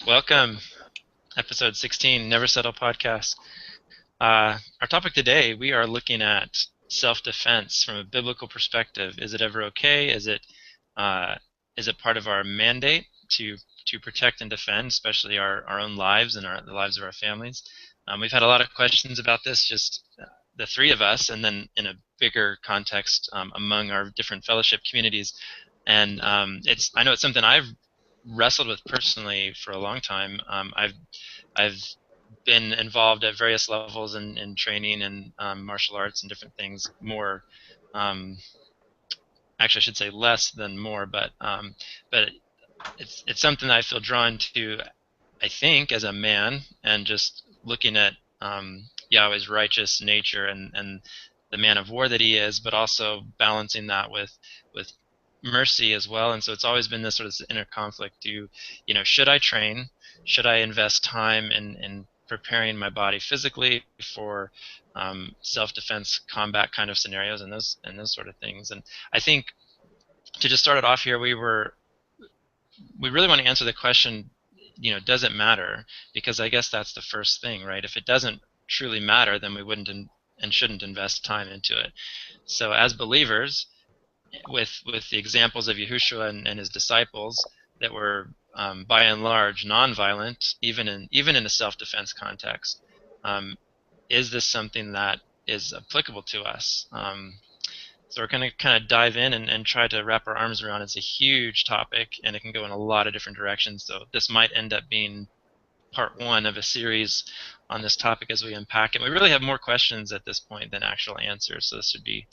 Welcome, episode 16, Never Settle podcast. Our topic today, we are looking at self-defense from a biblical perspective. Is it ever okay? Uh, is it part of our mandate to protect and defend, especially our own lives and the lives of our families? We've had a lot of questions about this, just the three of us, and then in a bigger context among our different fellowship communities. And I know it's something I've wrestled with personally for a long time. I've been involved at various levels in training and martial arts and different things. More, um, actually, I should say less than more, but it's something that I feel drawn to. I think as a man, and just looking at Yahweh's righteous nature and the man of war that he is, but also balancing that with mercy as well. And so it's always been this sort of inner conflict. Should I train? Should I invest time in preparing my body physically for self-defense, combat kind of scenarios, and those sort of things? And I think to just start it off here, we really want to answer the question, does it matter? Because I guess that's the first thing, right? If it doesn't truly matter, then we wouldn't and shouldn't invest time into it. So as believers, with the examples of Yahushua and his disciples that were by and large nonviolent, even in a self-defense context, um, is this something that is applicable to us? So we're going to kind of dive in and try to wrap our arms around. It's a huge topic, and it can go in a lot of different directions. So this might end up being part one of a series on this topic as we unpack it. We really have more questions at this point than actual answers, so this should be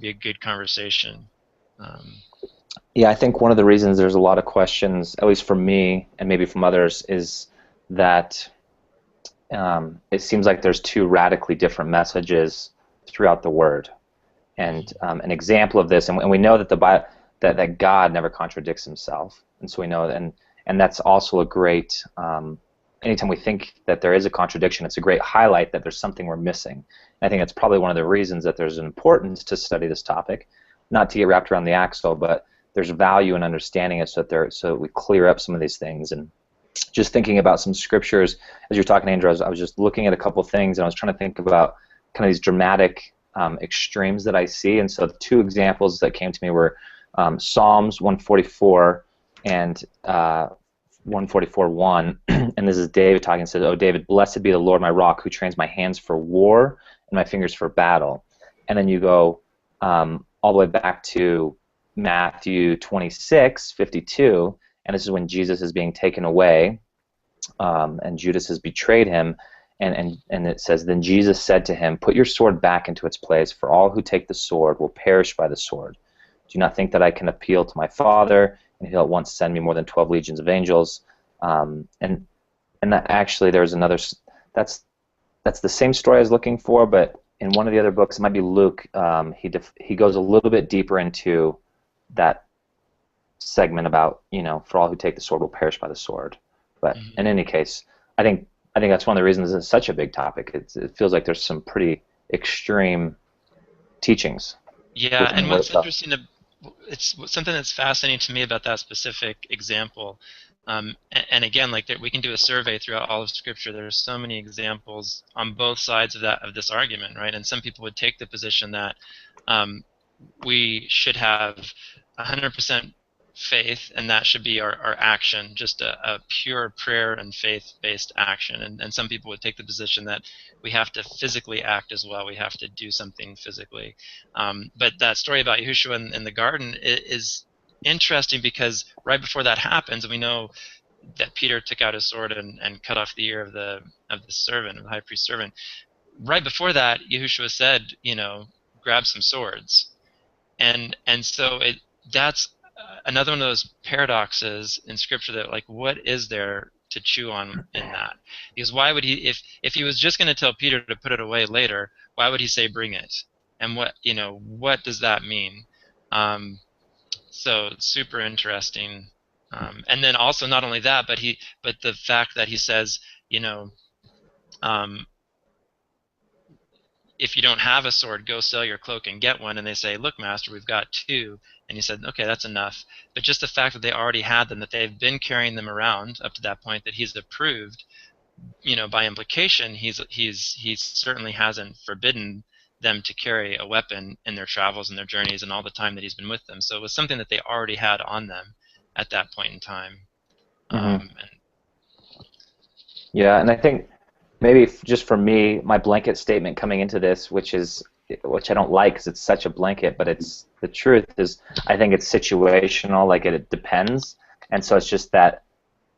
a good conversation. Um, Yeah, I think one of the reasons there's a lot of questions, at least from me and maybe from others, is that it seems like there's two radically different messages throughout the Word. And an example of this, and we know that the Bible, that God never contradicts Himself, and so we know that, and that's also a great. Anytime we think that there is a contradiction, it's a great highlight that there's something we're missing. And I think that's probably one of the reasons that there's an importance to study this topic, not to get wrapped around the axle, but there's value in understanding it so that we clear up some of these things. And just thinking about some scriptures as you're talking, Andrew, I was just looking at a couple things, and I was trying to think about kind of these dramatic extremes that I see. And so the two examples that came to me were Psalms 144 and 144:1, and this is David talking. It says, "Oh, David, blessed be the Lord my rock, who trains my hands for war and my fingers for battle." And then you go all the way back to Matthew 26:52, and this is when Jesus is being taken away, and Judas has betrayed him, and it says, "Then Jesus said to him, 'Put your sword back into its place, for all who take the sword will perish by the sword. Do you not think that I can appeal to my Father, and He'll at once send me more than 12 legions of angels?'" And that actually there's another. That's the same story I was looking for, but in one of the other books, it might be Luke. He goes a little bit deeper into that segment about, for all who take the sword will perish by the sword. But in any case, I think that's one of the reasons it's such a big topic. It feels like there's some pretty extreme teachings yeah, within and the Word what's itself. interesting, it's something that's fascinating to me about that specific example. And again, like we can do a survey throughout all of Scripture. There's so many examples on both sides of this argument, right? And some people would take the position that um, we should have 100% faith, and that should be our action, just a pure prayer and faith-based action. And some people would take the position that we have to physically act as well. We have to do something physically. But that story about Yahushua in the garden is interesting because right before that happens, we know that Peter took out his sword and cut off the ear of the servant, of the high priest's servant. Right before that, Yahushua said, grab some swords, and so that's another one of those paradoxes in Scripture that, like, what is there to chew on in that? Because why would he, if he was just going to tell Peter to put it away later, why would he say bring it? And what does that mean? So it's super interesting. And then also not only that, but the fact that he says, you know, um, if you don't have a sword, go sell your cloak and get one. And they say, look, master, we've got two. And he said, okay, that's enough. But just the fact that they already had them, that they've been carrying them around up to that point, that he's approved, by implication, he certainly hasn't forbidden them to carry a weapon in their travels and their journeys and all the time that he's been with them. So it was something that they already had on them at that point in time. Mm-hmm. Yeah, and I think maybe just for me, my blanket statement coming into this, which I don't like because it's such a blanket, but it's the truth, is I think it's situational, like it depends. And so it's just that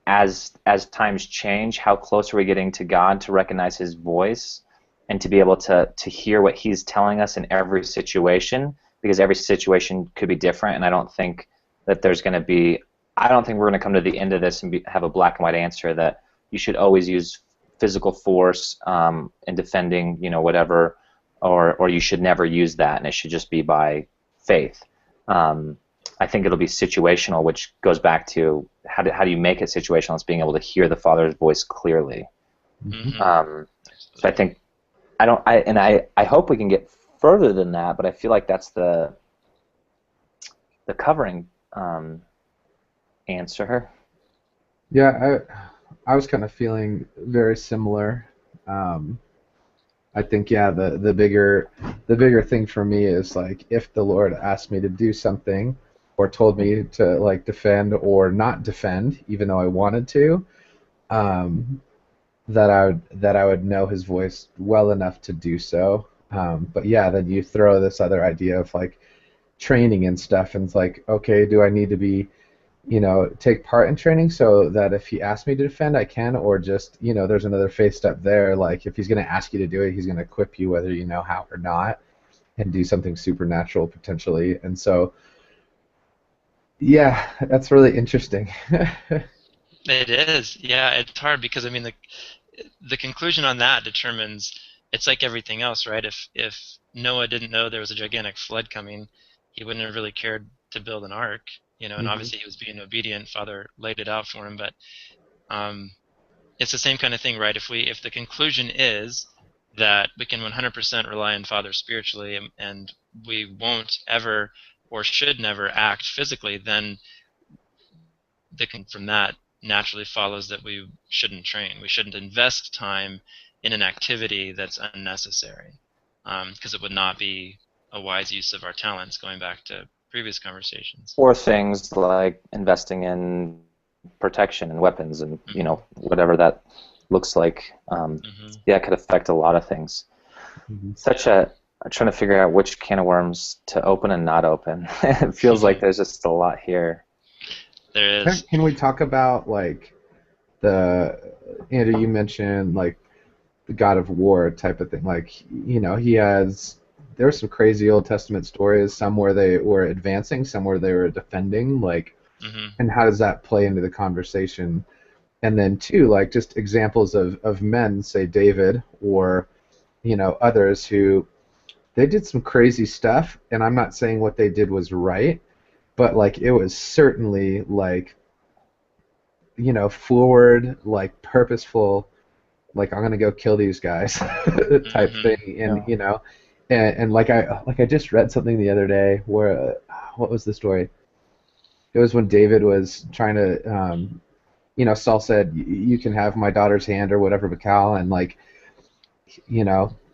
as times change, how close are we getting to God to recognize his voice and to be able to hear what he's telling us in every situation, because every situation could be different, and I don't think that we're going to come to the end of this and have a black and white answer that you should always use physical force in defending, whatever, or you should never use that, and it should just be by faith. I think it'll be situational, which goes back to how do you make it situational? It's being able to hear the Father's voice clearly. Mm-hmm. So I think I hope we can get further than that, but I feel like that's the covering answer. Yeah, I was kind of feeling very similar. I think the bigger thing for me is like if the Lord asked me to do something or told me to like defend or not defend, even though I wanted to, that I would know his voice well enough to do so. But yeah, then you throw this other idea of like training and stuff, and it's like, okay, do I need to be, take part in training so that if he asks me to defend, I can, or just, there's another faith step there, like if he's going to ask you to do it, he's going to equip you whether you know how or not, and do something supernatural potentially. And so, yeah, that's really interesting. It is, yeah. It's hard because the conclusion on that determines. It's like everything else, right? If Noah didn't know there was a gigantic flood coming, he wouldn't have really cared to build an ark, and obviously he was being obedient. Father laid it out for him, but it's the same kind of thing, right? If the conclusion is that we can 100% rely on Father spiritually, and we won't ever or should never act physically, then from that naturally follows that we shouldn't train. We shouldn't invest time in an activity that's unnecessary, because it would not be a wise use of our talents, going back to previous conversations. Or things like investing in protection and weapons and, whatever that looks like. Yeah, it could affect a lot of things. I'm trying to figure out which can of worms to open and not open. It feels like there's just a lot here. There is. Can we talk about, like, Andrew, you mentioned, like, the God of War type of thing. Like, there were some crazy Old Testament stories, some where they were advancing, some where they were defending, like, and how does that play into the conversation? And then, too, like, just examples of men, say David, or, others who, they did some crazy stuff, and I'm not saying what they did was right, but, like, it was certainly, like, forward, like, purposeful, like, I'm gonna go kill these guys type thing, and and like I just read something the other day where what was the story? It was when David was trying to, Saul said, "You can have my daughter's hand or whatever, Michal," and like,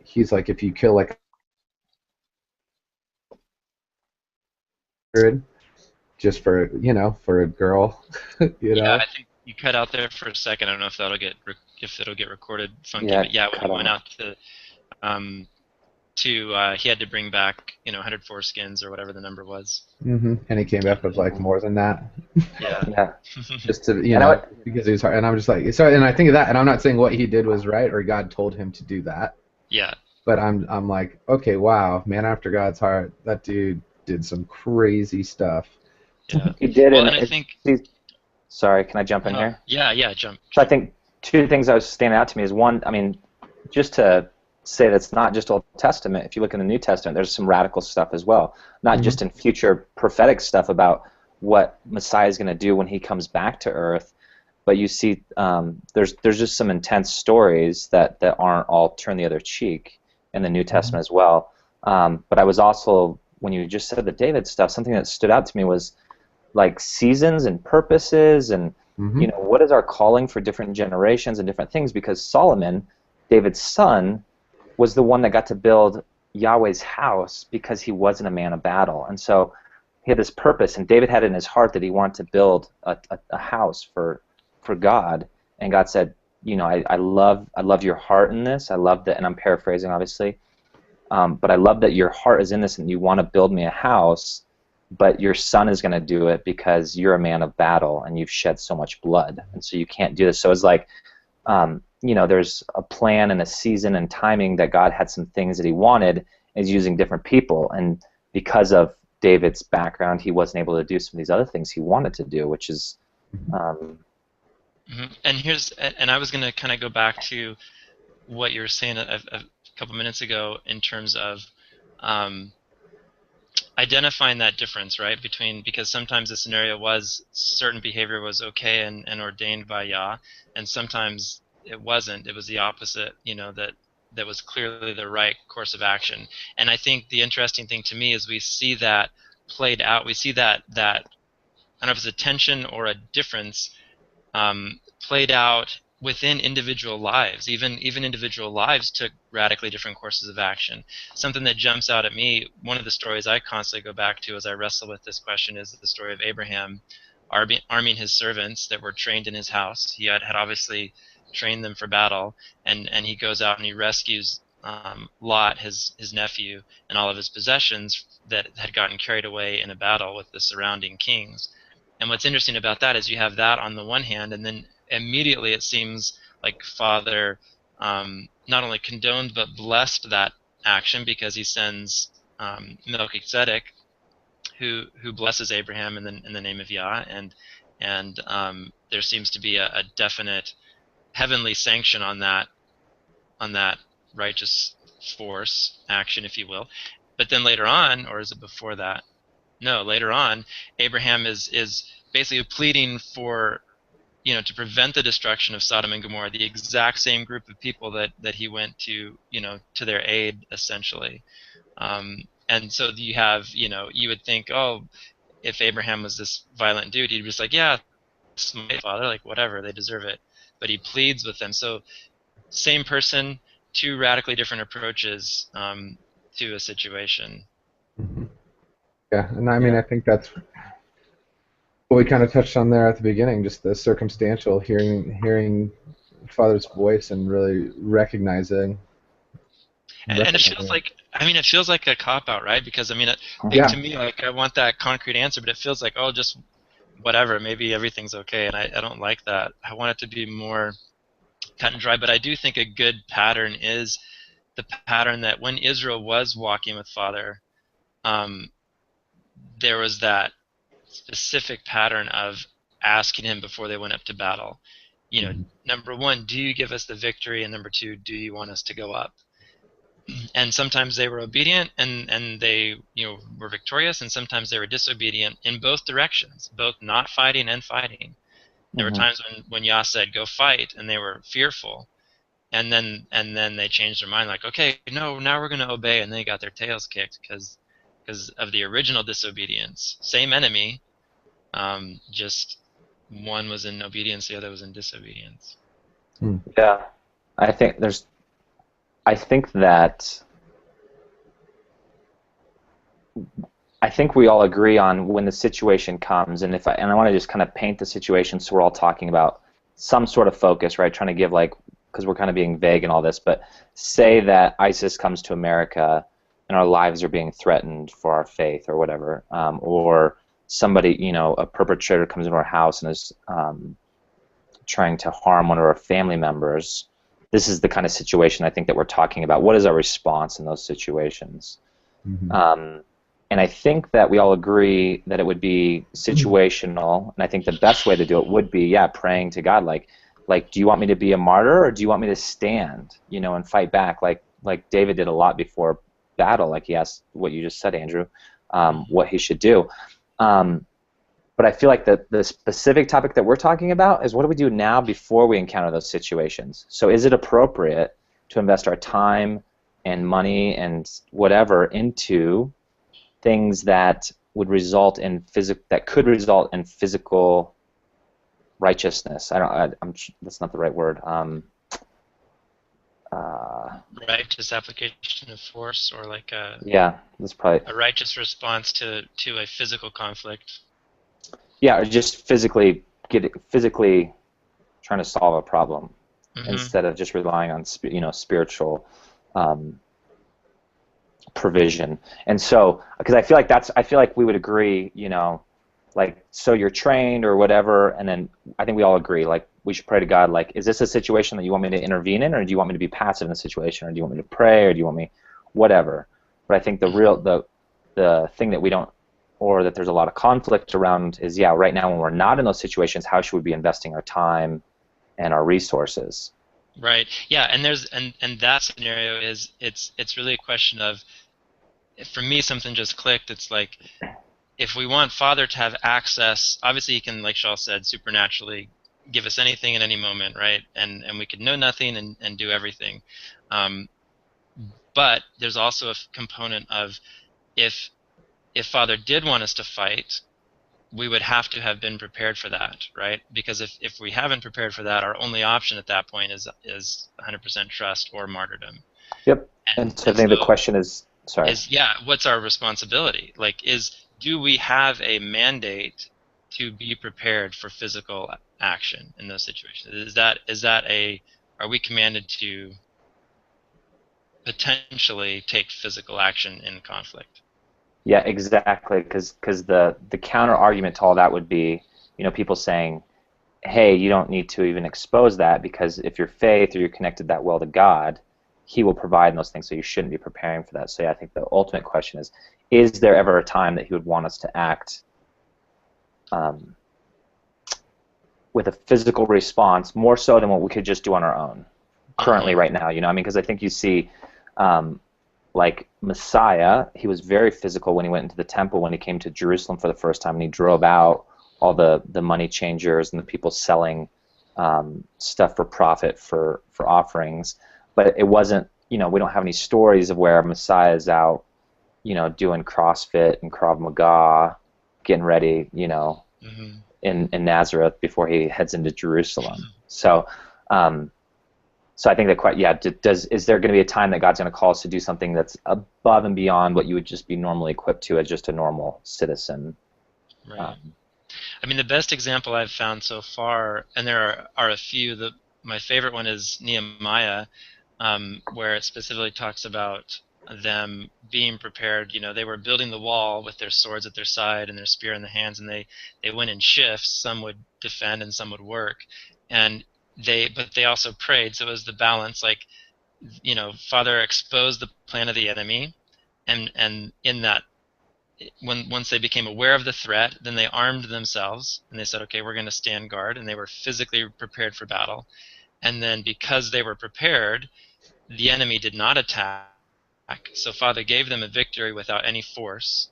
he's like, if you kill like just for for a girl, Yeah, I think you cut out there for a second. I don't know if it'll get recorded funky, but yeah, when he went out he had to bring back 100 foreskins or whatever the number was. And he came back with like more than that. Yeah. Just to because he was hard, and I'm just like, so, and I think of that, and I'm not saying what he did was right or God told him to do that. Yeah. But I'm like, okay, wow, man after God's heart, that dude did some crazy stuff. Yeah. He did, well, and I think. Sorry, can I jump in here? Yeah, jump. So I think two things that was standing out to me is one, just to say that's not just Old Testament. If you look in the New Testament, there's some radical stuff as well. Not just in future prophetic stuff about what Messiah is going to do when he comes back to earth, but you see there's just some intense stories that aren't all turn the other cheek. in the New Testament as well. But I was also, when you just said the David stuff, something that stood out to me was like seasons and purposes and what is our calling for different generations and different things, because Solomon, David's son, was the one that got to build Yahweh's house because he wasn't a man of battle. And so he had this purpose, and David had it in his heart that he wanted to build a house for God, and God said, I love your heart in this. I love that, and I'm paraphrasing obviously, but I love that your heart is in this and you want to build me a house, but your son is going to do it because you're a man of battle and you've shed so much blood, and so you can't do this. So it's like, there's a plan and a season and timing that God had some things that he wanted, and he's using different people, and because of David's background, he wasn't able to do some of these other things he wanted to do, which is And I was going to kind of go back to what you were saying a couple minutes ago in terms of identifying that difference, right, because sometimes the scenario was certain behavior was okay and ordained by Yah, and sometimes it wasn't. It was the opposite, that was clearly the right course of action. And I think the interesting thing to me is we see that played out. We see that I don't know if it's a tension or a difference played out within individual lives. Even individual lives took radically different courses of action. Something that jumps out at me, one of the stories I constantly go back to as I wrestle with this question, is the story of Abraham arming his servants that were trained in his house. He had obviously trained them for battle, and he goes out and he rescues Lot, his nephew, and all of his possessions that had gotten carried away in a battle with the surrounding kings. And what's interesting about that is you have that on the one hand, and then immediately it seems like Father not only condoned but blessed that action, because he sends Melchizedek, who blesses Abraham in the name of Yah, and there seems to be a definite heavenly sanction on that righteous force action, if you will. But then later on, or is it before that? No, later on, Abraham is basically pleading for, to prevent the destruction of Sodom and Gomorrah, the exact same group of people that he went to, to their aid, essentially. And so you have, you would think, oh, if Abraham was this violent dude, he'd be just like, yeah, it's my father, like whatever, they deserve it. But he pleads with them. So same person, two radically different approaches to a situation. Yeah, and I mean, I think that's what we kind of touched on there at the beginning, just the circumstantial, hearing Father's voice and really recognizing. And it feels like a cop-out, right? Because, to me, like, I want that concrete answer, but it feels like, oh, just whatever, maybe everything's okay, and I don't like that. I want it to be more cut and dry, but I do think a good pattern is the pattern that when Israel was walking with Father, there was that specific pattern of asking him before they went up to battle. Number one, do you give us the victory? And number two, do you want us to go up? And sometimes they were obedient and they were victorious, and sometimes they were disobedient in both directions, both not fighting and fighting. There were times when Yah said, go fight, and they were fearful. And then they changed their mind, like, okay, no, now we're going to obey, and they got their tails kicked because of the original disobedience. Same enemy, just one was in obedience, the other was in disobedience. Yeah, I think we all agree on when the situation comes, and I want to just kind of paint the situation so we're all talking about some sort of focus, right? Trying to give, like, because we're kind of being vague in all this, but say that ISIS comes to America and our lives are being threatened for our faith or whatever, or somebody, a perpetrator comes into our house and is trying to harm one of our family members. This is the kind of situation I think that we're talking about. What is our response in those situations? And I think that we all agree that it would be situational, and I think the best way to do it would be, praying to God, like, do you want me to be a martyr, or do you want me to stand, and fight back, like David did a lot before battle, like he asked what you just said, Andrew, what he should do. But I feel like the specific topic that we're talking about is, what do we do now before we encounter those situations? So is it appropriate to invest our time, and money and whatever into things that would result in could result in physical righteousness. That's not the right word. Righteous application of force, or like yeah, that's probably a righteous response to a physical conflict. Yeah, or just physically trying to solve a problem instead of just relying on spiritual provision. And so, because I feel like we would agree, like, so you're trained or whatever, and then I think we all agree, like, we should pray to God, like, is this a situation that you want me to intervene in, or do you want me to be passive in the situation, or do you want me to pray, or do you want me whatever? But I think the thing that we don't, or that there's a lot of conflict around is, right now when we're not in those situations, how should we be investing our time and our resources? Right. Yeah, and that scenario is it's really a question of, for me, something just clicked. It's like, if we want Father to have access, obviously he can, like Shaul said, supernaturally give us anything at any moment, right? And we could know nothing and do everything. But there's also a component of, if Father did want us to fight, we would have to have been prepared for that, right? Because if we haven't prepared for that, our only option at that point is 100% trust or martyrdom. Yep. And so I think the question is, what's our responsibility? Like, do we have a mandate to be prepared for physical action in those situations? Are we commanded to potentially take physical action in conflict? Yeah, exactly. Because the counter argument to all that would be, people saying, hey, you don't need to even expose that, because if you're faith or you're connected that well to God, He will provide those things, so you shouldn't be preparing for that. So I think the ultimate question is there ever a time that He would want us to act with a physical response, more so than what we could just do on our own currently right now? Because I think you see, like Messiah, he was very physical when he went into the temple, when he came to Jerusalem for the first time, and he drove out all the money changers and the people selling stuff for profit for offerings. But it wasn't, we don't have any stories of where Messiah is out, doing CrossFit and Prov, getting ready, in Nazareth before he heads into Jerusalem. So I think that is there going to be a time that God's going to call us to do something that's above and beyond what you would just be normally equipped to as just a normal citizen? Right. The best example I've found so far, and there are a few, my favorite one is Nehemiah, where it specifically talks about them being prepared. They were building the wall with their swords at their side and their spear in the hands, and they went in shifts. Some would defend and some would work, but they also prayed. So it was the balance, like, Father exposed the plan of the enemy, and in that, once they became aware of the threat, then they armed themselves and they said, okay, we're going to stand guard, and they were physically prepared for battle. And then, because they were prepared, the enemy did not attack, so Father gave them a victory without any force.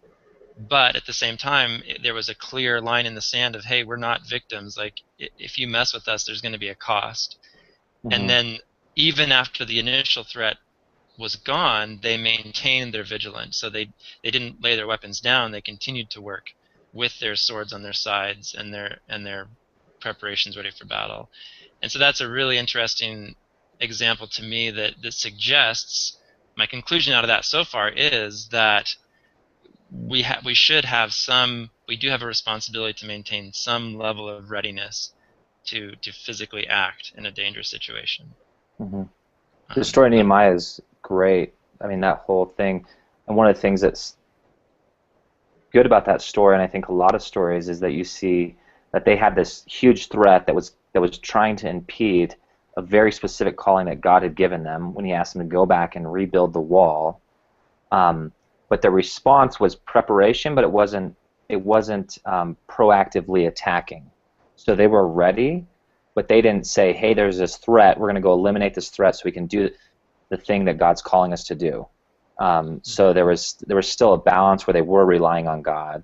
But at the same time, there was a clear line in the sand of, hey, we're not victims. Like, if you mess with us, there's going to be a cost. And then, even after the initial threat was gone, they maintained their vigilance. So they didn't lay their weapons down. They continued to work with their swords on their sides and their preparations ready for battle. And so that's a really interesting example to me that suggests, my conclusion out of that so far is that we do have a responsibility to maintain some level of readiness to physically act in a dangerous situation. The story of Nehemiah is great. That whole thing, and one of the things that's good about that story, and I think a lot of stories, is that you see that they had this huge threat that was trying to impede a very specific calling that God had given them when He asked them to go back and rebuild the wall. But the response was preparation, but it wasn't proactively attacking. So they were ready, but they didn't say, hey, there's this threat, we're going to go eliminate this threat so we can do the thing that God's calling us to do. So there was still a balance where they were relying on God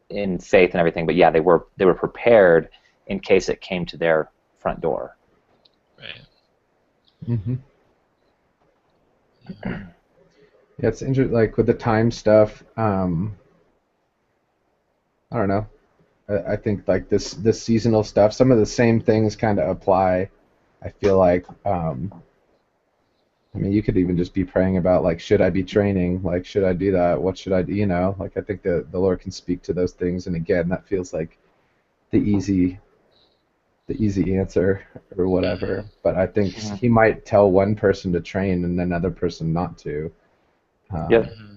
in faith and everything, but they were prepared in case it came to their front door. Right. Yeah, it's interesting. Like with the time stuff, I don't know. I think like this seasonal stuff, some of the same things kind of apply. I feel like, I mean, you could even just be praying about like, should I be training? Like, should I do that? What should I do? You know, like I think the Lord can speak to those things, and again, that feels like the easy the easy answer or Mm-hmm. whatever. But I think Mhm. he might tell one person to train and another person not to. Yep. Mm-hmm.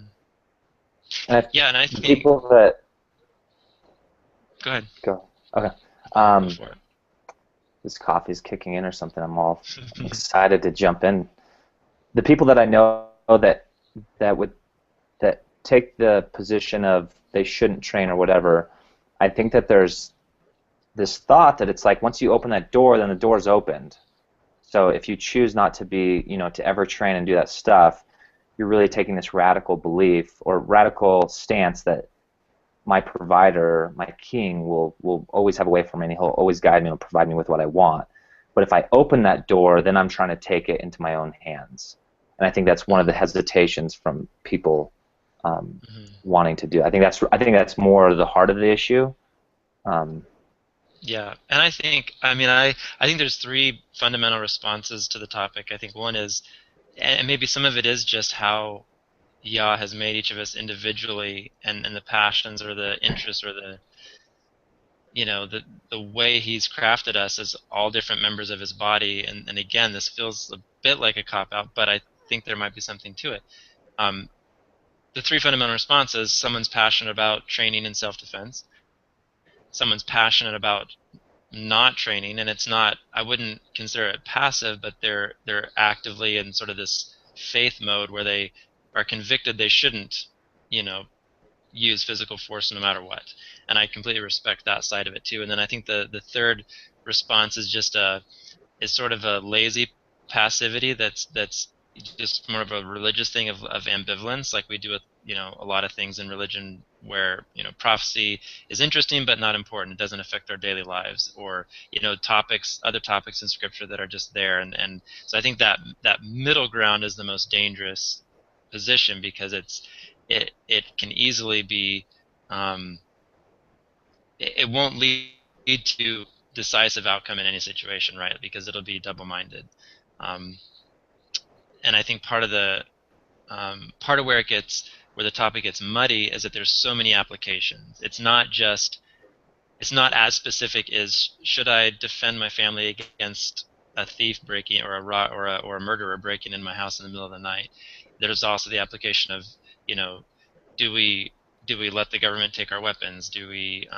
And Yeah, and I the think. people that Go ahead. go, okay. Go Um, for it. this coffee's kicking in or something. I'm excited to jump in. The people that I know that would that take the position of they shouldn't train or whatever, I think that there's this thought that it's like once you open that door, then the door's opened. So if you choose not to be, to ever train and do that stuff, you're really taking this radical belief or radical stance that my provider, my king, will always have a way for me, and he'll always guide me and provide me with what I want. But if I open that door, then I'm trying to take it into my own hands. And I think that's one of the hesitations from people Mm-hmm. wanting to do. I think that's more the heart of the issue. Um, Yeah, and I think there's three fundamental responses to the topic. I think one is, and maybe some of it is just how Yah has made each of us individually, and the passions or the interests or the way He's crafted us as all different members of His body. And again, this feels a bit like a cop out, but I think there might be something to it. Um, the three fundamental responses: someone's passionate about training and self-defense. Someone's passionate about not training, and it's not, I wouldn't consider it passive, but they're actively in sort of this faith mode where they are convicted they shouldn't, you know, use physical force no matter what. And I completely respect that side of it too. And then I think the third response is just is sort of a lazy passivity that's just more of a religious thing of ambivalence, like we do with a lot of things in religion where prophecy is interesting but not important. It doesn't affect our daily lives, or other topics in Scripture that are just there. And so I think that middle ground is the most dangerous position because it can easily be it won't lead to decisive outcome in any situation, right? Because it'll be double-minded. Um, and I think part of where the topic gets muddy is that there's so many applications. It's not as specific as should I defend my family against a thief breaking or a murderer breaking in my house in the middle of the night. There's also the application of you know do we do we let the government take our weapons? Do we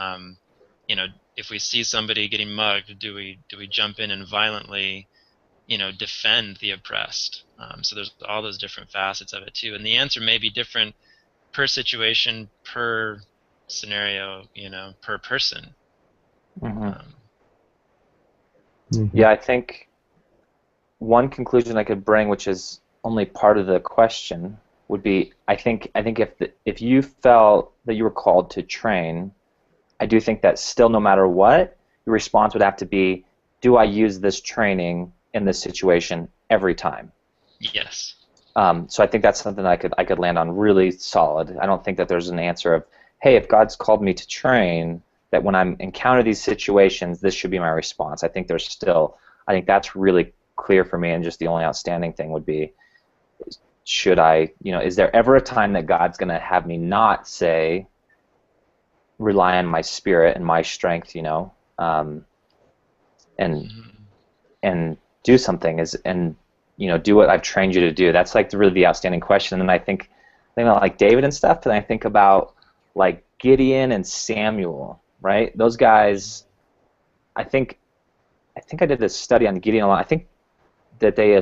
you know if we see somebody getting mugged, do we jump in and violently defend the oppressed? So there's all those different facets of it too, and the answer may be different per situation, per scenario, per person. mhm. Um, Mm-hmm. Yeah, I think one conclusion I could bring, which is only part of the question, would be I think if you felt that you were called to train, I do think that still, no matter what, your response would have to be, do I use this training in this situation every time? yes. So I think that's something I could land on really solid. I don't think that there's an answer of, hey, if God's called me to train, that when I'm encounter these situations, this should be my response. I think that's really clear for me, and just the only outstanding thing would be, should I, is there ever a time that God's going to have me not say, rely on my spirit and my strength, and Mhm. and do something do what I've trained you to do. That's like really the outstanding question. And then I think about like David and stuff, and I think about like Gideon and Samuel, right? Those guys, I think I did this study on Gideon a lot. I think that they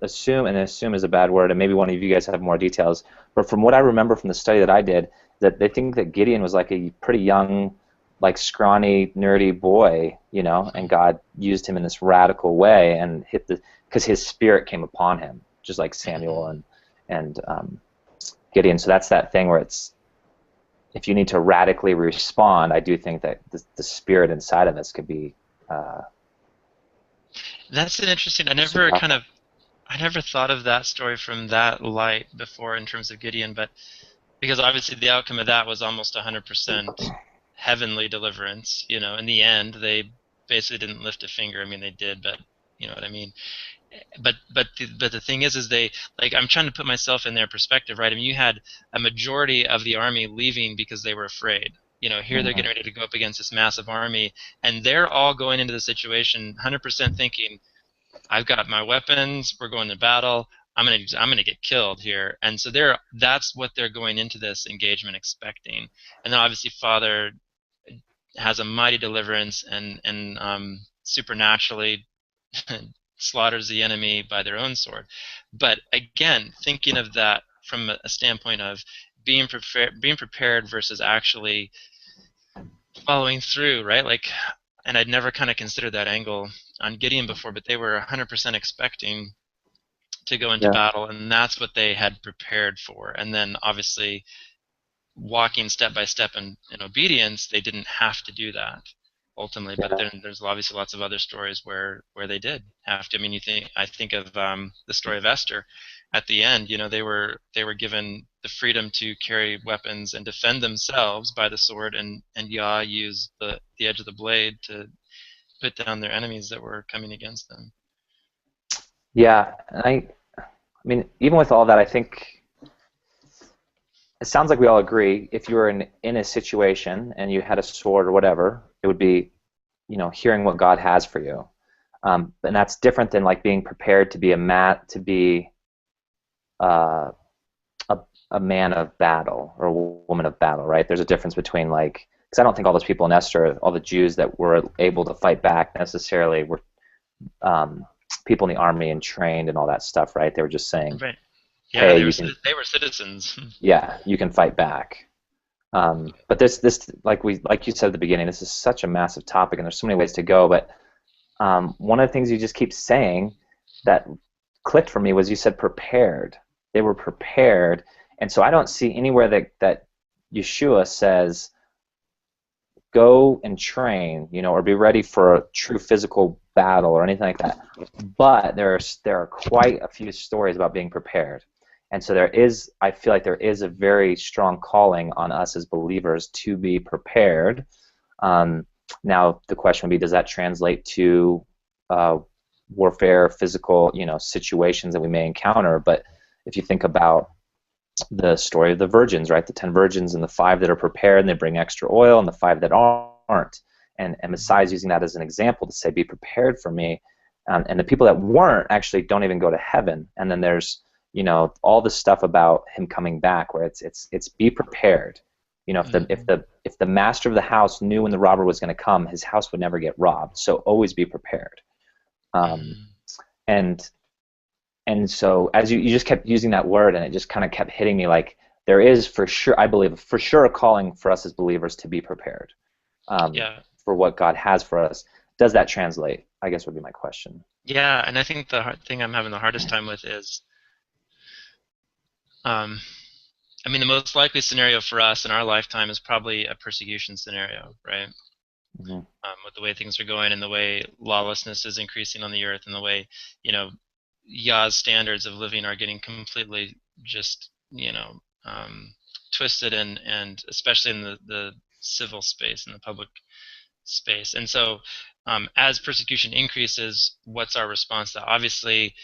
assume, and assume is a bad word, and maybe one of you guys have more details, but from what I remember from the study that I did, that they think that Gideon was like a pretty young, like scrawny, nerdy boy, and God used him in this radical way and because his spirit came upon him, just like Samuel Mhm. and Gideon. So that's that thing where it's, if you need to radically respond, I do think that the spirit inside of us could be uh, That's an interesting. super powerful. I never thought of that story from that light before in terms of Gideon, but because obviously the outcome of that was almost 100% heavenly deliverance. In the end, they basically didn't lift a finger. I mean, they did, but you know what I mean. But the thing is they, like, I'm trying to put myself in their perspective, right? I mean, you had a majority of the army leaving because they were afraid. Here they're Mhm. getting ready to go up against this massive army, and they're all going into the situation 100% thinking, I've got my weapons. We're going to battle. I'm gonna get killed here, and so that's what they're going into this engagement expecting. And then obviously Father has a mighty deliverance and supernaturally slaughters the enemy by their own sword. But again, thinking of that from a standpoint of being prepared versus actually following through, right? Like, and I'd never kind of considered that angle on Gideon before, but they were 100% expecting to go into Yeah, battle, and that's what they had prepared for. And then obviously, walking step by step in obedience, they didn't have to do that ultimately. But yeah, then there's obviously lots of other stories where they did have to. I mean, I think of the story of Esther. At the end, they were given the freedom to carry weapons and defend themselves by the sword, and Yah used the edge of the blade to put down their enemies that were coming against them. yeah. And I mean, even with all that, I think it sounds like we all agree. If you were in a situation and you had a sword or whatever, it would be, hearing what God has for you. And that's different than like being prepared to be to be uh, a, a man of battle or a woman of battle, right? There's a difference between like, because I don't think all those people in Esther, all the Jews that were able to fight back necessarily were um, people in the army and trained and all that stuff, right? They were just saying, Right. Yeah, hey, they were you can, they were citizens. yeah, you can fight back. But this like you said at the beginning, this is such a massive topic, and there's so many ways to go. But one of the things you just keep saying that clicked for me was you said prepared. They were prepared, and so I don't see anywhere that Yeshua says go and train, or be ready for a true physical battle or anything like that. But there are quite a few stories about being prepared. And so I feel like there is a very strong calling on us as believers to be prepared. Um, Now the question would be, does that translate to warfare, physical, situations that we may encounter? But if you think about the story of the virgins, right? The 10 virgins and the 5 that are prepared and they bring extra oil, and the 5 that aren't. And Messiah is using that as an example to say, be prepared for me. And the people that weren't actually don't even go to heaven. And then there's, all the stuff about him coming back, where it's be prepared. If the master of the house knew when the robber was going to come, his house would never get robbed. So always be prepared. Um, Mm. and and so as you just kept using that word, and it just kind of kept hitting me, like there is for sure, I believe for sure, a calling for us as believers to be prepared Yeah. for what God has for us. Does that translate? I guess would be my question. Yeah, and I think the thing I'm having the hardest time with is, um, I mean, the most likely scenario for us in our lifetime is probably a persecution scenario, right? Hmm. With the way things are going and the way lawlessness is increasing on the earth and the way, Yah's standards of living are getting completely just, twisted and especially in the civil space, in the public space. And so, as persecution increases, what's our response to that? Obviously,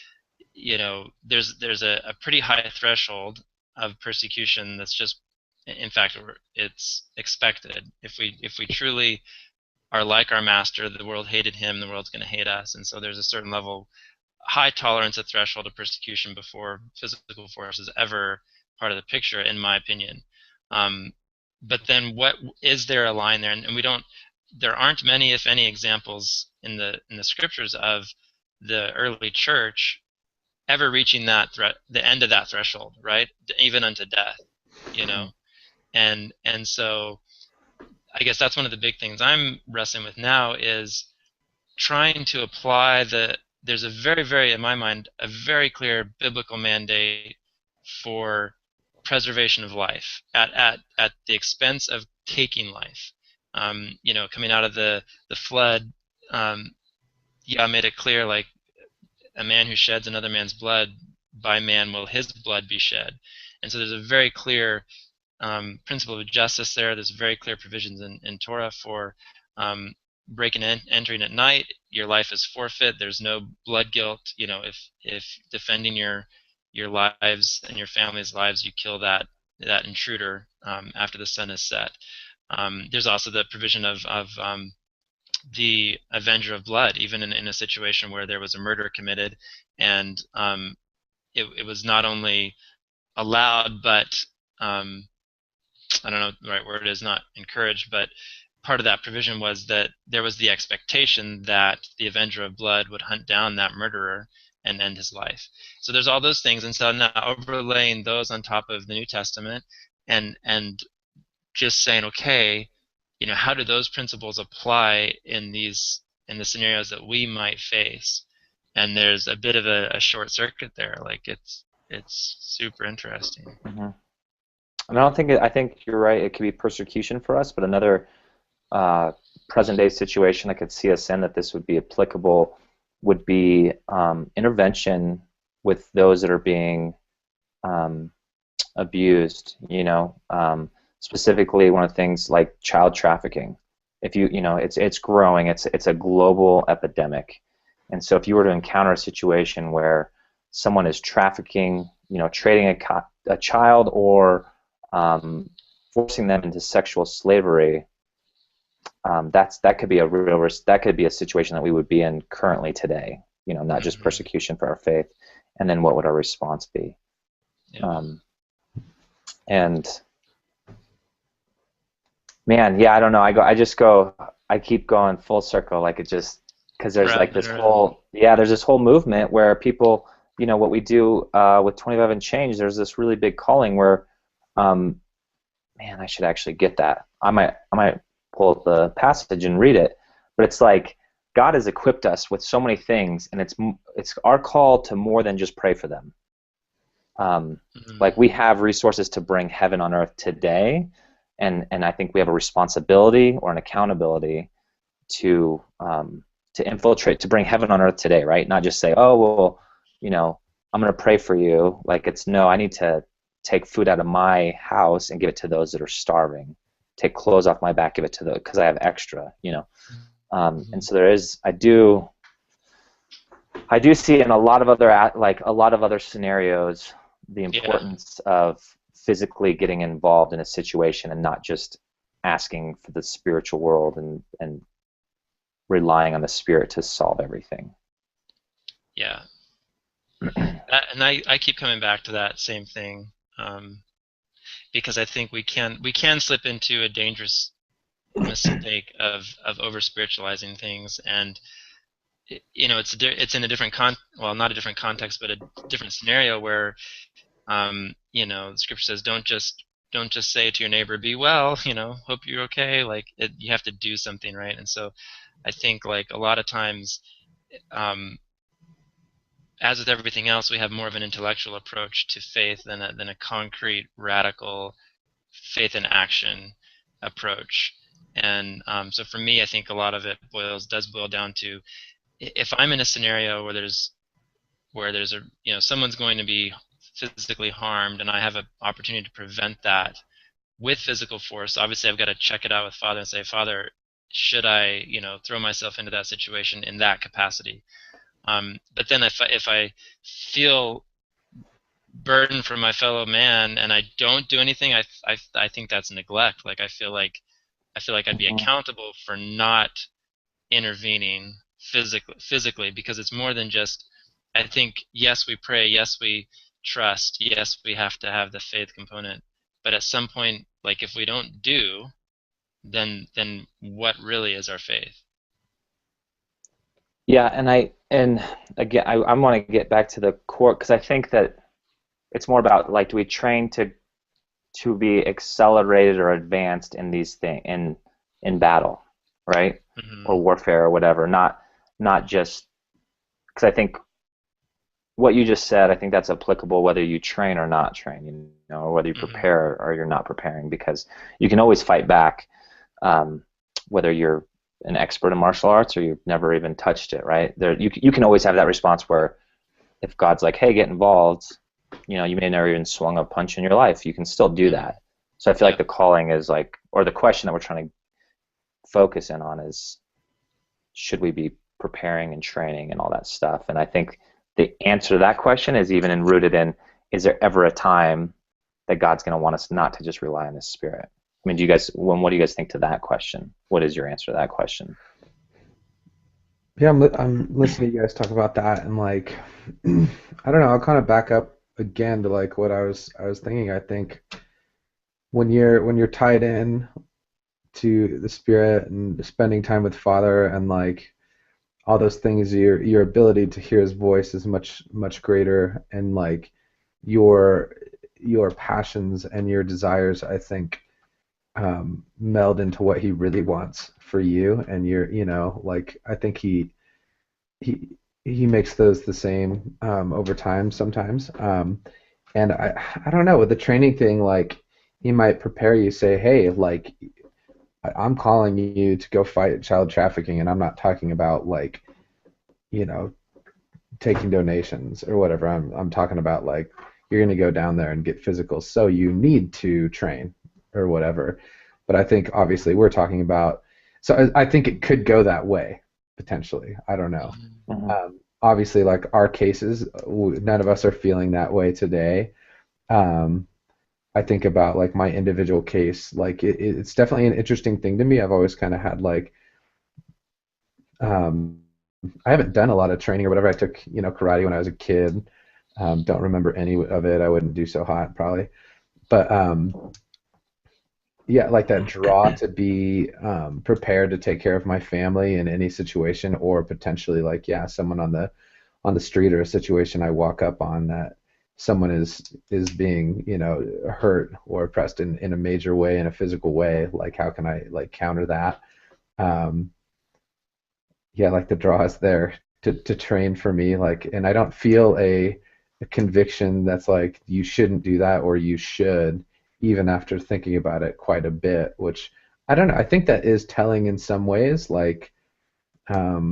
there's a pretty high threshold of persecution that's just, in fact, it's expected. If we truly are like our master, the world hated him, the world's going to hate us. And so there's a certain level, high tolerance, a threshold of persecution before physical force is ever part of the picture, in my opinion. Um, but then, what is there a line there? And we don't. There aren't many, if any, examples in the scriptures of the early church ever reaching the end of that threshold, right? Even unto death, you know. And so I guess that's one of the big things I'm wrestling with now is trying to apply there's a very, very, in my mind, a very clear biblical mandate for preservation of life at the expense of taking life. Coming out of the flood, Yah made it clear, like, a man who sheds another man's blood, by man will his blood be shed. And so there's a very clear principle of justice there. There's very clear provisions in Torah for breaking and entering at night. Your life is forfeit. There's no blood guilt. If defending your lives and your family's lives, you kill that intruder after the sun is set. There's also the provision of the avenger of blood, even in a situation where there was a murder committed, and it was not only allowed, but I don't know the right word is, not encouraged, but part of that provision was that there was the expectation that the avenger of blood would hunt down that murderer and end his life. So there's all those things, and so now overlaying those on top of the New Testament, and just saying, okay, how do those principles apply in the scenarios that we might face? And there's a bit of a short circuit there. Like it's super interesting. Mm-hmm. And I think you're right. It could be persecution for us, but another present-day situation I could see us in that this would be applicable would be intervention with those that are being abused. Specifically, one of the things like child trafficking. If it's growing. It's a global epidemic, and so if you were to encounter a situation where someone is trafficking, trading a child or forcing them into sexual slavery, that could be a real risk. That could be a situation that we would be in currently today. Not just persecution for our faith, and then what would our response be? Yeah. And man, yeah, I don't know. I keep going full circle, like it just, because there's like this whole, there's this whole movement where people, what we do with 25 and change. There's this really big calling where, man, I should actually get that. I might pull up the passage and read it, but it's like God has equipped us with so many things, and it's our call to more than just pray for them. Like we have resources to bring heaven on earth today, and I think we have a responsibility or an accountability to infiltrate, to bring heaven on earth today, right? Not just say, oh well, I'm going to pray for you. Like I need to take food out of my house and give it to those that are starving. Take clothes off my back, give it to because I have extra, And so I do see in a lot of other scenarios the importance of physically getting involved in a situation and not just asking for the spiritual world and relying on the Spirit to solve everything. Yeah. And I keep coming back to that same thing, because I think we can slip into a dangerous mistake of over spiritualizing things, and it's in a different not a different context, but a different scenario where the Scripture says don't just say to your neighbor, be well, hope you're okay. Like you have to do something, right? And so I think like a lot of times, as with everything else, we have more of an intellectual approach to faith than a concrete, radical faith in action approach. And so for me, I think a lot of it does boil down to, if I'm in a scenario where there's someone's going to be physically harmed, and I have an opportunity to prevent that with physical force, obviously I've got to check it out with Father and say, Father, should I throw myself into that situation in that capacity? But then if I feel burden for my fellow man and I don't do anything, I think that's neglect. Like I feel like I'd be accountable for not intervening physically, because it's more than just, I think, yes, we pray, yes, we trust, yes, we have to have the faith component, but at some point, like if we don't do, then what really is our faith? Yeah, and again, I want to get back to the core, because I think that it's more about, like, do we train to be accelerated or advanced in these things in battle, right? Or warfare or whatever, not just, because I think what you just said, I think that's applicable whether you train or not train, or whether you prepare or you're not preparing, because you can always fight back, whether you're an expert in martial arts or you've never even touched it, right? You can always have that response where if God's like, hey, get involved, you may have never even swung a punch in your life. You can still do that. So I feel like the calling is like, or the question that we're trying to focus in on is, should we be preparing and training and all that stuff? And I think the answer to that question is even rooted in, is there ever a time that God's going to want us not to just rely on His Spirit? I mean, what do you guys think to that question? What is your answer to that question? Yeah, I'm listening to you guys talk about that, and like, I don't know. I'll kind of back up again to like what I was thinking. I think when you're tied in to the Spirit and spending time with Father and like all those things, your ability to hear His voice is much greater, and like your passions and your desires, I think, meld into what He really wants for you, and like I think he makes those the same over time sometimes. And I don't know, with the training thing, like He might prepare you, say, hey, like I'm calling you to go fight child trafficking, and I'm not talking about like, taking donations or whatever. I'm talking about like you're going to go down there and get physical, so you need to train or whatever. But I think obviously we're talking about, so I think it could go that way potentially. I don't know. Mm-hmm. Obviously, like our cases, none of us are feeling that way today. I think about like my individual case, like it's definitely an interesting thing to me. I've always kind of had like, I haven't done a lot of training or whatever. I took, karate when I was a kid. Don't remember any of it. I wouldn't do so hot probably. But yeah, like that draw to be prepared to take care of my family in any situation, or potentially like, yeah, someone on the street or a situation I walk up on that someone is being, hurt or oppressed in a major way, in a physical way. Like, how can I like counter that? Yeah, like the draw is there to train for me, like, and I don't feel a conviction that's like you shouldn't do that or you should, even after thinking about it quite a bit, which I don't know. I think that is telling in some ways, like, I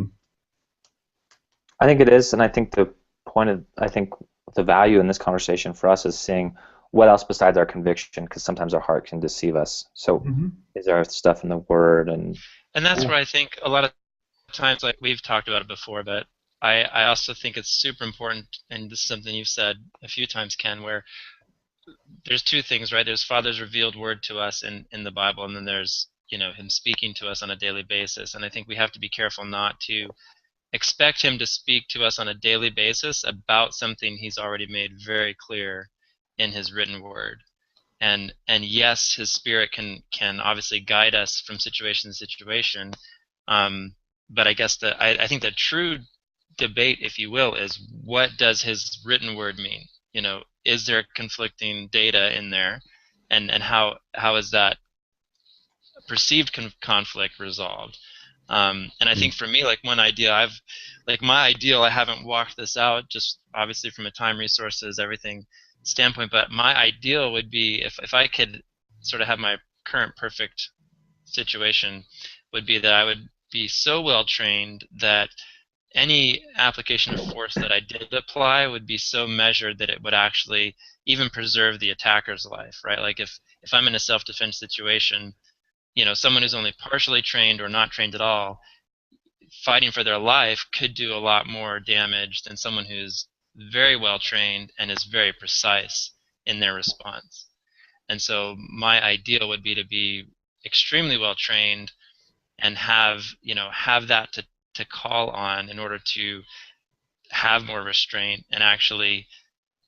think it is, and I think the value in this conversation for us is seeing what else besides our conviction, because sometimes our heart can deceive us. So, is there stuff in the Word and that's where I think a lot of times, like we've talked about it before, but I also think it's super important, and this is something you've said a few times, Ken, where there's two things, right? There's Father's revealed word to us in the Bible, and then there's Him speaking to us on a daily basis. And I think we have to be careful not to expect Him to speak to us on a daily basis about something He's already made very clear in His written word. And yes, His Spirit can obviously guide us from situation to situation. But I guess I think the true debate, if you will, is what does His written word mean? Is there conflicting data in there, and how is that perceived conflict resolved? And I think for me, like my ideal, I haven't walked this out, just obviously from a time, resources, everything standpoint. But my ideal would be if I could sort of have my current perfect situation, would be that I would be so well trained that any application of force that I did apply would be so measured that it would actually even preserve the attacker's life, right? Like if I'm in a self-defense situation, someone who's only partially trained or not trained at all, fighting for their life could do a lot more damage than someone who's very well trained and is very precise in their response. And so my ideal would be to be extremely well trained and have that to call on in order to have more restraint and actually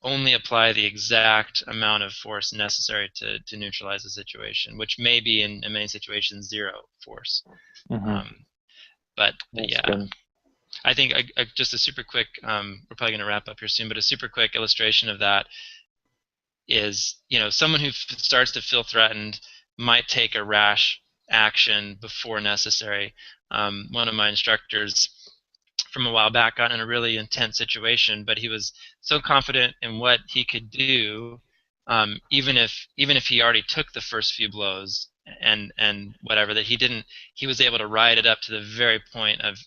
only apply the exact amount of force necessary to neutralize the situation, which may be in many situations zero force. But yeah, good. I think just a super quick, we're probably going to wrap up here soon, but a super quick illustration of that is, someone who starts to feel threatened might take a rash action before necessary. One of my instructors from a while back got in a really intense situation, but he was so confident in what he could do, even if he already took the first few blows and whatever, that he was able to ride it up to the very point of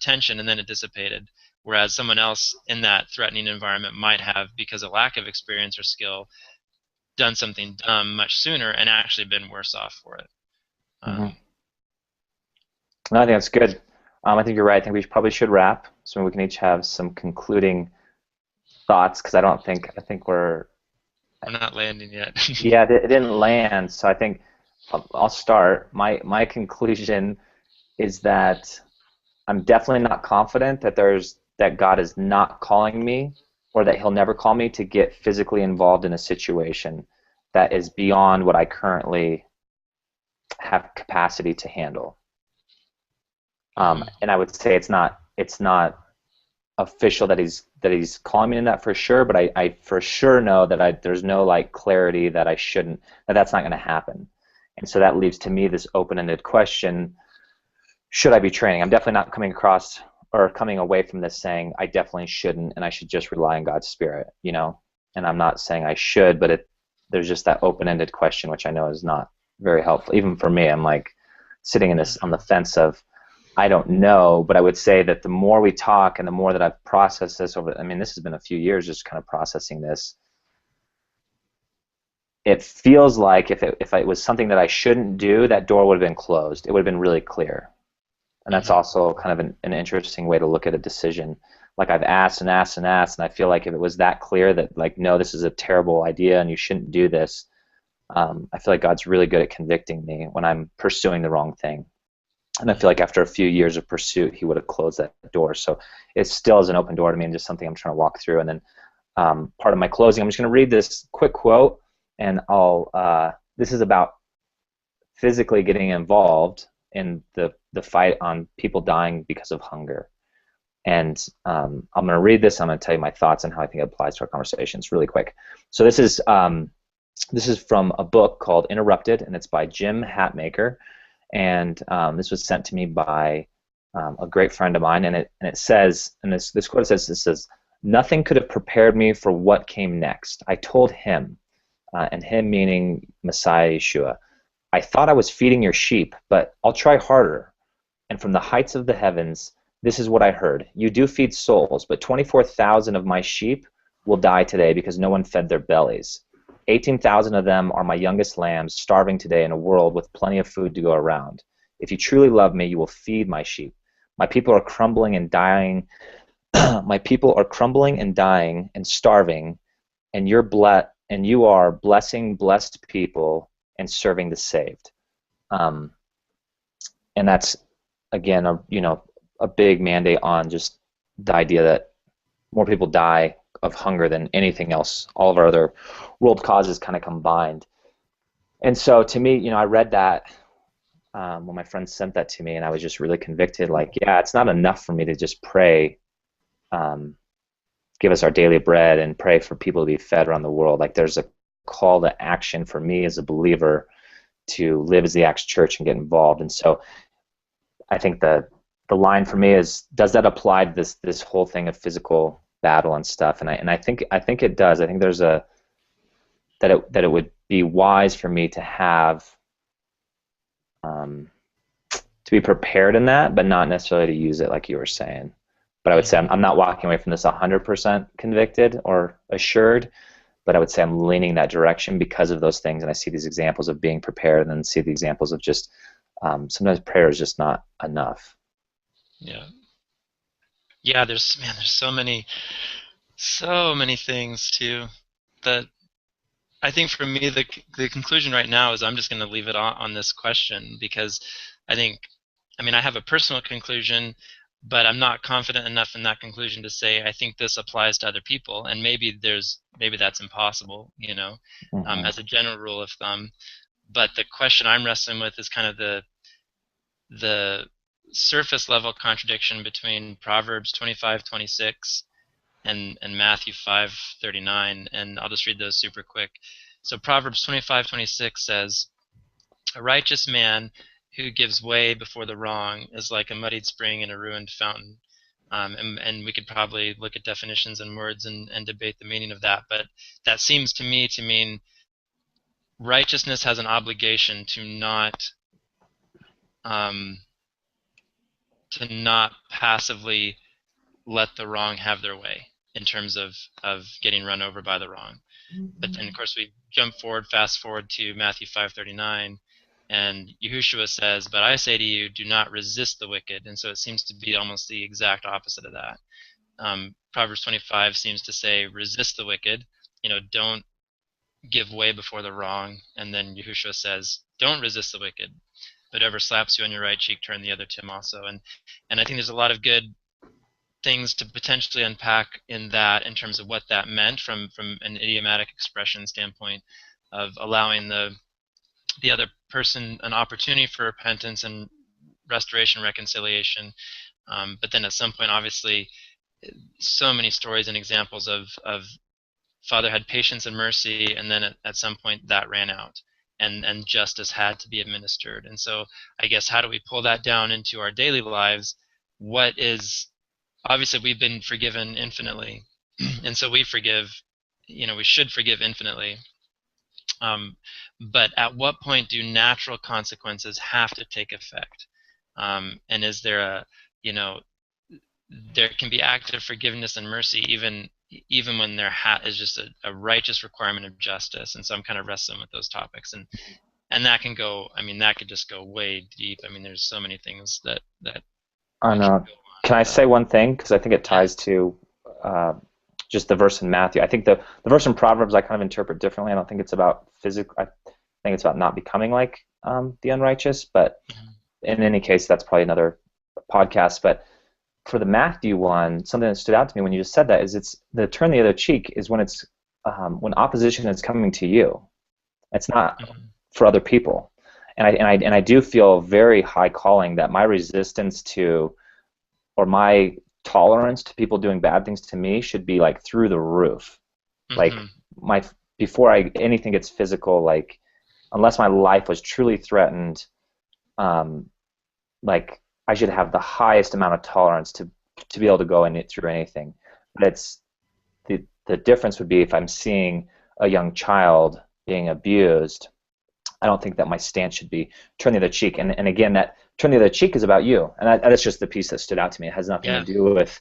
tension, and then it dissipated. Whereas someone else in that threatening environment might have, because of lack of experience or skill, done something dumb much sooner and actually been worse off for it. Mm-hmm. No, I think that's good. I think you're right. I think we probably should wrap, so we can each have some concluding thoughts, because I think we're not landing yet. yeah, it didn't land. So I think I'll start. My conclusion is that I'm definitely not confident that God is not calling me, or that He'll never call me to get physically involved in a situation that is beyond what I currently have capacity to handle. And I would say it's not official that he's calling me in that for sure, but I for sure know that there's no like clarity that that's not going to happen. And so that leaves to me this open-ended question: should I be training? I'm definitely not coming away from this saying I definitely shouldn't, and I should just rely on God's Spirit, And I'm not saying I should, but there's just that open-ended question, which I know is not very helpful. Even for me, I'm like sitting on the fence of, I don't know, but I would say that the more we talk and the more that I've processed this this has been a few years just kind of processing this. It feels like if it was something that I shouldn't do, that door would have been closed. It would have been really clear. And that's also kind of an interesting way to look at a decision. Like I've asked and asked and asked, and I feel like if it was that clear that like, no, this is a terrible idea and you shouldn't do this, I feel like God's really good at convicting me when I'm pursuing the wrong thing. And I feel like after a few years of pursuit, He would have closed that door. So it still is an open door to me, and just something I'm trying to walk through. And then part of my closing, I'm just going to read this quick quote, and this is about physically getting involved in the fight on people dying because of hunger. And I'm going to read this. I'm going to tell you my thoughts on how I think it applies to our conversations really quick. So this is from a book called Interrupted, and it's by Jim Hatmaker. And this was sent to me by a great friend of mine, and it says, and this quote says, "Nothing could have prepared me for what came next. I told him," and him meaning Messiah Yeshua, "I thought I was feeding your sheep, but I'll try harder. And from the heights of the heavens, this is what I heard. You do feed souls, but 24,000 of my sheep will die today because no one fed their bellies. 18,000 of them are my youngest lambs, starving today in a world with plenty of food to go around. If you truly love me, you will feed my sheep. My people are crumbling and dying. My people are crumbling and dying and starving, and you are blessing blessed people and serving the saved." And that's again a big mandate on just the idea that more people die of hunger than anything else, all of our other world causes kind of combined. And so to me, I read that when my friend sent that to me, and I was just really convicted, like, yeah, it's not enough for me to just pray, give us our daily bread, and pray for people to be fed around the world. Like, there's a call to action for me as a believer to live as the Acts Church and get involved. And so I think the line for me is, does that apply to this whole thing of physical battle and stuff? And I think it does. I think there's that it would be wise for me to have to be prepared in that, but not necessarily to use it like you were saying. But I would say I'm not walking away from this 100% convicted or assured, but I would say I'm leaning that direction because of those things, and I see these examples of being prepared, and then see the examples of just sometimes prayer is just not enough. Yeah, there's so many things too that I think for me the conclusion right now is I'm just going to leave it on this question, because I have a personal conclusion, but I'm not confident enough in that conclusion to say I think this applies to other people, and maybe that's impossible, as a general rule of thumb. But the question I'm wrestling with is kind of the surface level contradiction between Proverbs 25:26 and Matthew 5:39, and I'll just read those super quick. So Proverbs 25:26 says, "A righteous man who gives way before the wrong is like a muddied spring in a ruined fountain." And we could probably look at definitions and words and debate the meaning of that, but that seems to me to mean righteousness has an obligation um, to not passively let the wrong have their way in terms of getting run over by the wrong. But then, of course, we fast forward to Matthew 5:39, and Yahushua says, "But I say to you, do not resist the wicked." And so it seems to be almost the exact opposite of that. Proverbs 25 seems to say, "Resist the wicked." Don't give way before the wrong. And then Yahushua says, "Don't resist the wicked. But whoever slaps you on your right cheek, turn the other to him also." And I think there's a lot of good things to potentially unpack in that, in terms of what that meant from an idiomatic expression standpoint, of allowing the other person an opportunity for repentance and restoration, reconciliation. But then at some point, obviously, so many stories and examples of Father had patience and mercy, and then at some point that ran out, and justice had to be administered. And so I guess, how do we pull that down into our daily lives? What is, obviously, we've been forgiven infinitely, and so we forgive, we should forgive infinitely. But at what point do natural consequences have to take effect? And is there there can be active forgiveness and mercy even when there is just a righteous requirement of justice. And so I'm kind of wrestling with those topics, and that can go. That could just go way deep. There's so many things that I we can know. go on. Can I say one thing? Because I think it ties to just the verse in Matthew. I think the verse in Proverbs I kind of interpret differently. I don't think it's about physical. I think it's about not becoming like the unrighteous. But in any case, that's probably another podcast. But for the Matthew one, something that stood out to me when you just said that is, it's the turn the other cheek is when it's when opposition is coming to you. It's not for other people. And I do feel very high calling that my resistance to, or my tolerance to people doing bad things to me, should be like through the roof. Like before anything gets physical, like unless my life was truly threatened, like I should have the highest amount of tolerance to be able to go through anything. But it's the difference would be if I'm seeing a young child being abused. I don't think that my stance should be turn the other cheek. And again, that turn the other cheek is about you. And that's just the piece that stood out to me. It has nothing to do with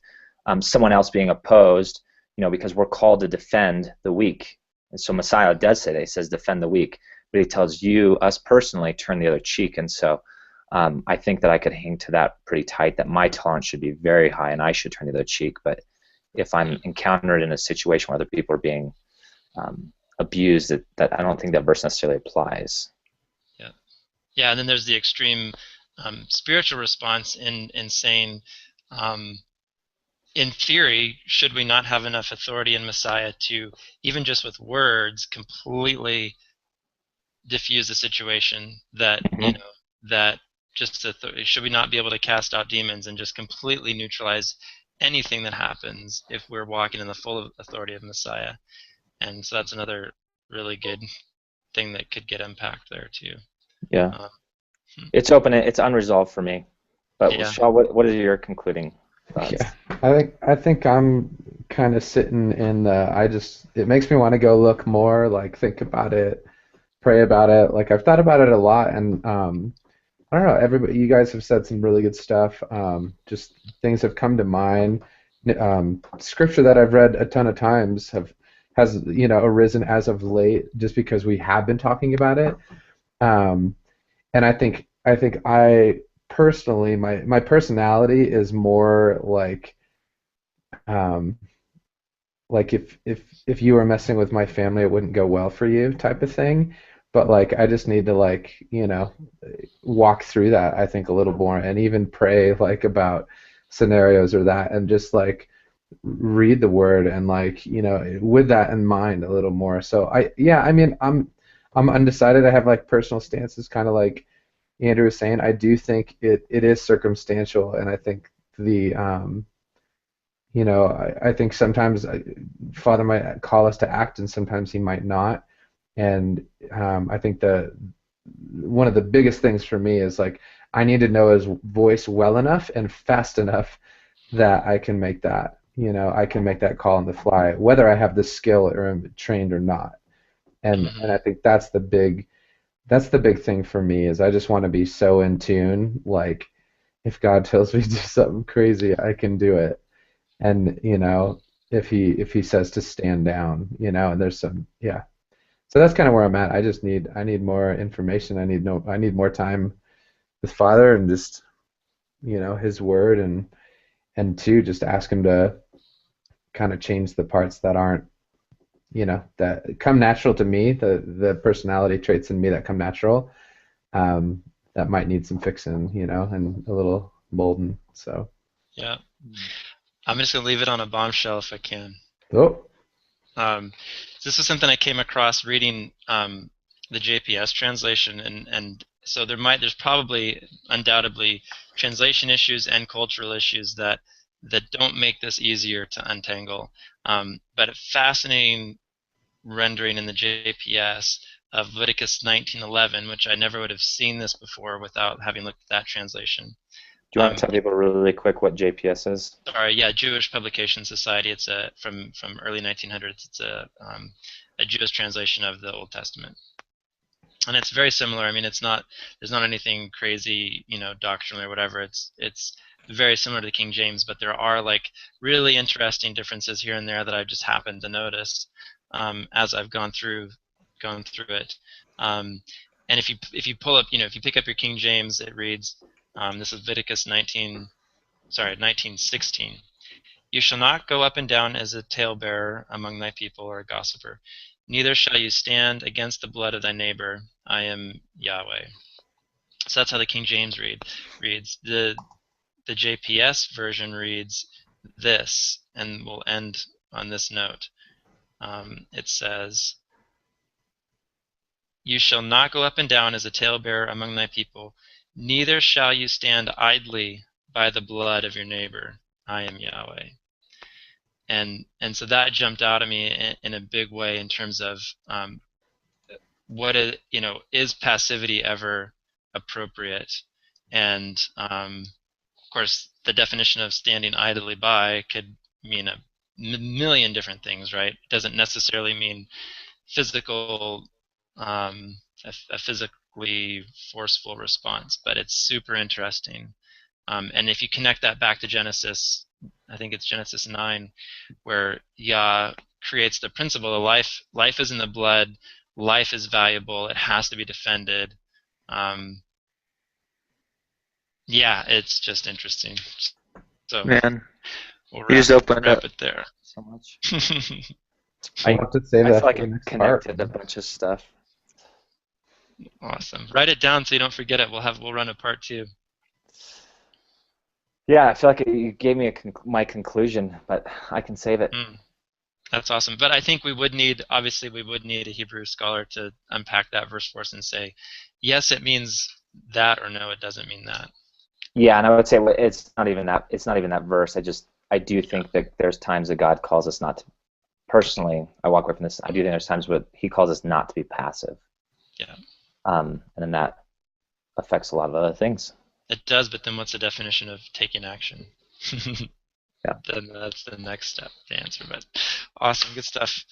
someone else being opposed, because we're called to defend the weak. And so Messiah does say that. He says defend the weak. But he tells us personally, turn the other cheek. And so I think that I could hang to that pretty tight, that my tolerance should be very high and I should turn the other cheek. But if I'm encountered in a situation where other people are being abused, that I don't think that verse necessarily applies. Yeah, and then there's the extreme spiritual response in saying, in theory, should we not have enough authority in Messiah to, even just with words, completely diffuse the situation? That that just should we not be able to cast out demons and just completely neutralize anything that happens if we're walking in the full authority of Messiah? And so that's another really good thing that could get unpacked there too. Yeah, it's open. It's unresolved for me. But Shaw, what are your concluding thoughts? Yeah, I think I'm kind of sitting in the. It makes me want to go look more, like think about it, pray about it. Like I've thought about it a lot, and I don't know. You guys have said some really good stuff. Just things have come to mind. Scripture that I've read a ton of times has arisen as of late, just because we have been talking about it. And I think I personally, my personality is more like if you were messing with my family, it wouldn't go well for you type of thing. But like I just need to walk through that, I think, a little more, and even pray like about scenarios or that, and just like read the word and with that in mind a little more. So I'm undecided. I have like personal stances, kind of like Andrew was saying. I do think it is circumstantial, and I think I think sometimes Father might call us to act, and sometimes he might not. And I think one of the biggest things for me is like I need to know his voice well enough and fast enough that I can make that. I can make that call on the fly, whether I have the skill or am trained or not. And I think that's the big thing for me is I just want to be so in tune. Like if God tells me to do something crazy, I can do it. And if he says to stand down, and there's some yeah. So that's kind of where I'm at. I need more information. I need more time with Father and just His Word and two, just ask Him to kind of change the parts that aren't that come natural to me, the personality traits in me that come natural, that might need some fixing, and a little molding. So Yeah. I'm just going to leave it on a bombshell if I can. oh. This is something I came across reading the JPS translation, and so there's probably undoubtedly translation issues and cultural issues that don't make this easier to untangle. But a fascinating rendering in the JPS of Leviticus 19:11, which I never would have seen this before without having looked at that translation. Do you want to tell people really quick what JPS is? Sorry, yeah, Jewish Publication Society. It's from early 1900s. It's a Jewish translation of the Old Testament, and it's very similar. I mean, there's not anything crazy, doctrinally or whatever. It's very similar to the King James, but there are like really interesting differences here and there that I've just happened to notice as I've gone through it. And if you pull up, if you pick up your King James, it reads, this is Leviticus 19:16. You shall not go up and down as a talebearer among thy people or a gossiper. Neither shall you stand against the blood of thy neighbor. I am Yahweh. So that's how the King James reads. The JPS version reads this, and we'll end on this note. It says, you shall not go up and down as a talebearer among thy people, neither shall you stand idly by the blood of your neighbor. I am Yahweh. And so that jumped out at me in a big way in terms of is passivity ever appropriate? And of course, the definition of standing idly by could mean a million different things, right? It doesn't necessarily mean physical, a physically forceful response, but it's super interesting. And if you connect that back to Genesis, I think it's Genesis 9, where Yah creates the principle of life is in the blood, life is valuable, it has to be defended. Yeah, it's just interesting. So Man, we'll you just opened wrap up it there. so much. We'll have to save I that feel like for the it next connected part. a bunch of stuff. Awesome. Write it down so you don't forget it. We'll run a part 2. Yeah, I feel like you gave me my conclusion, but I can save it. That's awesome. But I think we would need a Hebrew scholar to unpack that verse for us and say, yes, it means that, or no, it doesn't mean that. Yeah, and I would say it's not even that. It's not even that verse. I do think that there's times that God calls us not to. Personally, I walk away from this. I do think there's times where He calls us not to be passive. Yeah. And then that affects a lot of other things. It does, but then what's the definition of taking action? Yeah. Then that's the next step to answer. But awesome, good stuff.